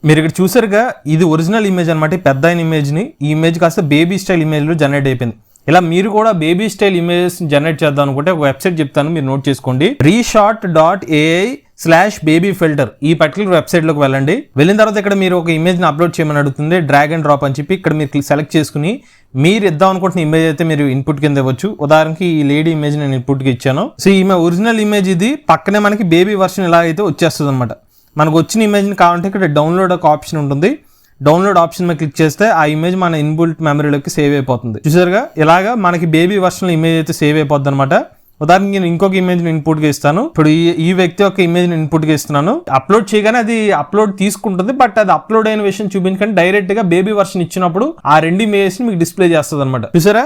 మీరు ఇక్కడ చూసారుగా, ఇది ఒరిజినల్ ఇమేజ్ అనమాట. పెద్ద అయిన ఇమేజ్ని, ఈ ఇమేజ్ కాస్త బేబీ స్టైల్ ఇమేజ్లో జనరేట్ అయిపోయింది. ఇలా మీరు కూడా బేబీ స్టైల్ ఇమేజెస్ జనరేట్ చేద్దాం అనుకుంటే ఒక వెబ్సైట్ చెప్తాను, మీరు నోట్ చేసుకోండి. reshot.ai/babyfilter ఈ పర్టికులర్ వెబ్సైట్లోకి వెళ్ళండి. వెళ్ళిన తర్వాత ఇక్కడ మీరు ఒక ఇమేజ్ని అప్లోడ్ చేయమని అడుగుతుంది. డ్రాగ్ అండ్ డ్రాప్ అని చెప్పి ఇక్కడ మీరు సెలెక్ట్ చేసుకుని మీరు ఇద్దాం అనుకుంటున్న ఇమేజ్ అయితే మీరు ఇన్పుట్ కింద ఇవ్వచ్చు. ఉదాహరణకి ఈ లేడీ ఇమేజ్ నేను ఇన్పుట్కి ఇచ్చాను. సో ఈమె ఒరిజినల్ ఇమేజ్ ఇది. పక్కనే మనకి బేబీ వర్షన్ ఇలా అయితే వచ్చేస్తుంది అనమాట. మనకు వచ్చిన ఇమేజ్ని కావాలంటే ఇక్కడ డౌన్లోడ్ ఒక ఆప్షన్ ఉంటుంది. డౌన్లోడ్ ఆప్షన్ మీద క్లిక్ చేస్తే ఆ ఇమేజ్ మన ఇన్బుల్ట్ మెమరీలోకి సేవ్ అయిపోతుంది. చూసారుగా, ఇలాగా మనకి బేబీ వర్షన్ ఇమేజ్ అయితే సేవ్ అయిపోద్ది అనమాట. ఉదాహరణకి నేను ఇంకొక ఇమేజ్ ఇన్పుట్ గా ఇస్తాను. ఇప్పుడు ఈ వ్యక్తి యొక్క ఇమేజ్ ఇన్పుట్ గా ఇస్తున్నాను. అప్లోడ్ చేయగానే అది అప్లోడ్ తీసుకుంటుంది. బట్ అది అప్లోడ్ అయిన విషయం చూపించకండి, డైరెక్ట్ గా బేబీ వర్షన్ ఇచ్చినప్పుడు ఆ రెండు ఇమేజెస్ మీకు డిస్ప్లే చేస్తుంది అనమాట. చూసారా,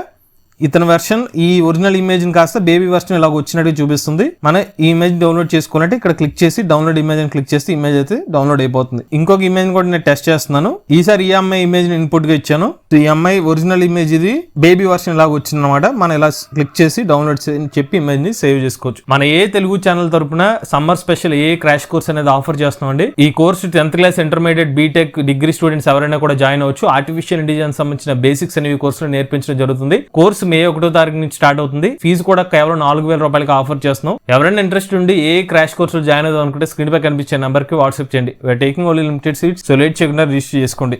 ఇతని వెర్షన్ ఈ ఒరిజినల్ ఇమేజ్ కాస్త బేబీ వర్షన్ ఇలాగ వచ్చినట్టు చూపిస్తుంది. మనం ఈ ఇమేజ్ డౌన్లోడ్ చేసుకోవాలంటే ఇక్కడ క్లిక్ చేసి డౌన్లోడ్ ఇమేజ్ అని క్లిక్ చేస్తే ఇమేజ్ అయితే డౌన్లోడ్ అయిపోతుంది. ఇంకొక ఇమేజ్ కూడా నేను టెస్ట్ చేస్తున్నాను. ఈసారి ఈ అమ్మాయి ఇమేజ్ ఇన్పుట్ గా ఇచ్చాను. ఈ అమ్మాయి ఒరిజినల్ ఇమేజ్ ఇది, బేబీ వర్షన్ ఇలాగ వచ్చింది అనమాట. మనం ఇలా క్లిక్ చేసి డౌన్లోడ్ చెప్పి ఇమేజ్ ని సేవ్ చేసుకోవచ్చు. మన ఏ తెలుగు ఛానల్ తరపున summer special a crash course అనేది ఆఫర్ చేస్తున్నాం అండి. ఈ course 10th class, intermediate, BTech, degree students ఎవరైనా కూడా జాయిన్ అవ్వచ్చు. ఆర్టిఫిషియల్ ఇంటెలిజెన్స్ సంబంధించిన బేసిక్స్ అనేవి కోర్సులు నేర్పించడం జరుగుతుంది. కోర్సు May 1వ తారీఖు నుంచి స్టార్ట్ అవుతుంది. ఫీజు కూడా కేవలం 4,000 రూపాయలకి ఆఫర్ చేస్తున్నాం. ఎవరైనా ఇంట్రెస్ట్ ఉండి ఏ క్రాష్ కోర్సులో జాయిన్ అవుదాం అనుకుంటే స్క్రీన్ పై కనిపించే నెంబర్ కి వాట్సాప్ చేయండి. We're taking only limited seats. So late చేయకుండా రిజిస్టర్ చేసుకోండి.